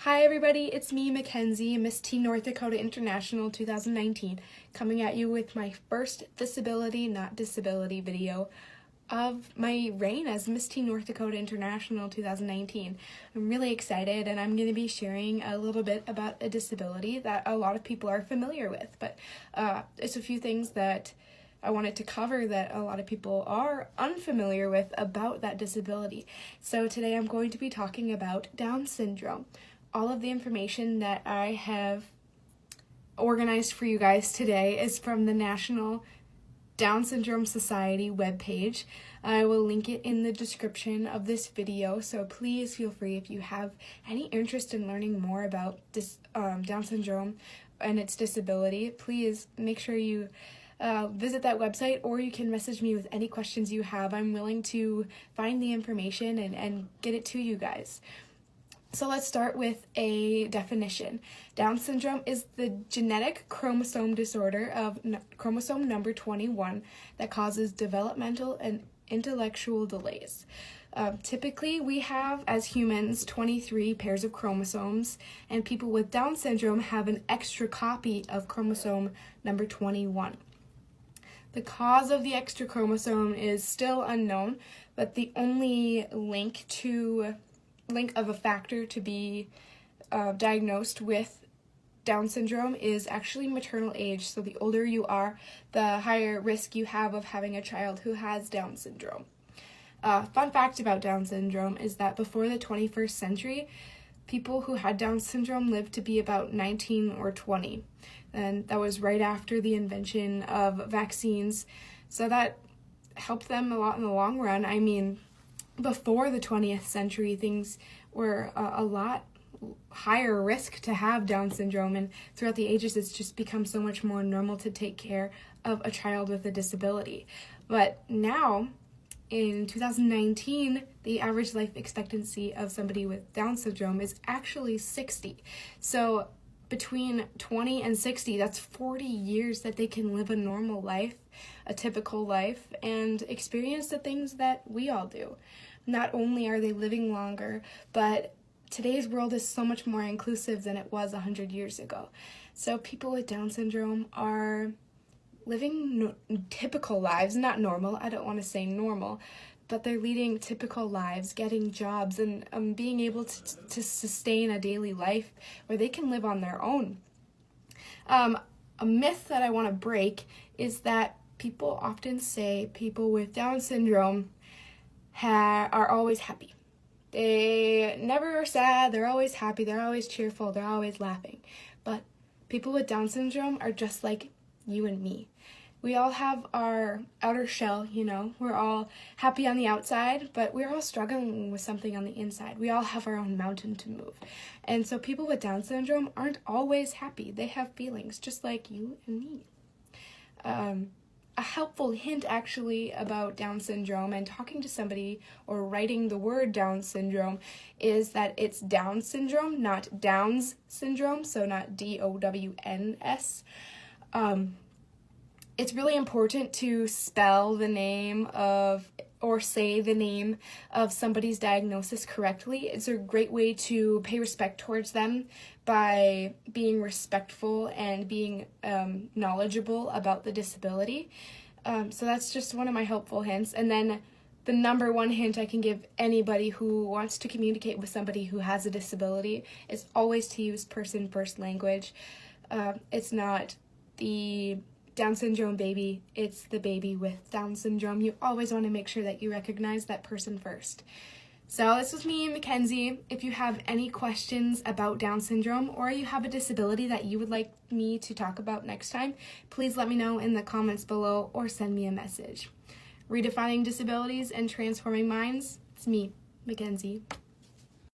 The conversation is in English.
Hi everybody, it's me, Mackenzie, Miss Teen North Dakota International 2019, coming at you with my first disability, not disability video of my reign as Miss Teen North Dakota International 2019. I'm really excited, and I'm going to be sharing a little bit about a disability that a lot of people are familiar with, but it's a few things that I wanted to cover that a lot of people are unfamiliar with about that disability. So today I'm going to be talking about Down syndrome. All of the information that I have organized for you guys today is from the National Down Syndrome Society webpage. I will link it in the description of this video, so please feel free if you have any interest in learning more about Down syndrome and its disability. Please make sure you visit that website, or you can message me with any questions you have. I'm willing to find the information and get it to you guys. So let's start with a definition. Down syndrome is the genetic chromosome disorder of chromosome number 21 that causes developmental and intellectual delays. Typically, we have, as humans, 23 pairs of chromosomes, and people with Down syndrome have an extra copy of chromosome number 21. The cause of the extra chromosome is still unknown, but the only link of a factor to be diagnosed with Down syndrome is actually maternal age. So the older you are, the higher risk you have of having a child who has Down syndrome. Fun fact about Down syndrome is that before the 21st century, people who had Down syndrome lived to be about 19 or 20. And that was right after the invention of vaccines. So that helped them a lot in the long run. I mean, before the 20th century, things were a lot higher risk to have Down syndrome, and throughout the ages it's just become so much more normal to take care of a child with a disability. But now, in 2019, the average life expectancy of somebody with Down syndrome is actually 60. So between 20 and 60, that's 40 years that they can live a normal life, a typical life, and experience the things that we all do. Not only are they living longer, but today's world is so much more inclusive than it was 100 years ago. So people with Down syndrome are living typical lives, not normal, I don't want to say normal, but they're leading typical lives, getting jobs, and being able to sustain a daily life where they can live on their own. A myth that I want to break is that people often say people with Down syndrome are always happy. They never are sad, they're always happy, they're always cheerful, they're always laughing. But people with Down syndrome are just like you and me. We all have our outer shell, we're all happy on the outside, but we're all struggling with something on the inside. We all have our own mountain to move. And so people with Down syndrome aren't always happy. They have feelings just like you and me. A helpful hint actually about Down syndrome and talking to somebody or writing the word Down syndrome is that it's Down syndrome, not Downs syndrome, so not D-O-W-N-S. It's really important to spell the name of or say the name of somebody's diagnosis correctly. It's a great way to pay respect towards them by being respectful and being knowledgeable about the disability. So that's just one of my helpful hints. And then the number one hint I can give anybody who wants to communicate with somebody who has a disability is always to use person-first language. It's not the Down syndrome baby, it's the baby with Down syndrome. You always want to make sure that you recognize that person first. So this was me, Mackenzie. If you have any questions about Down syndrome, or you have a disability that you would like me to talk about next time, please let me know in the comments below or send me a message. Redefining disabilities and transforming minds, it's me, Mackenzie.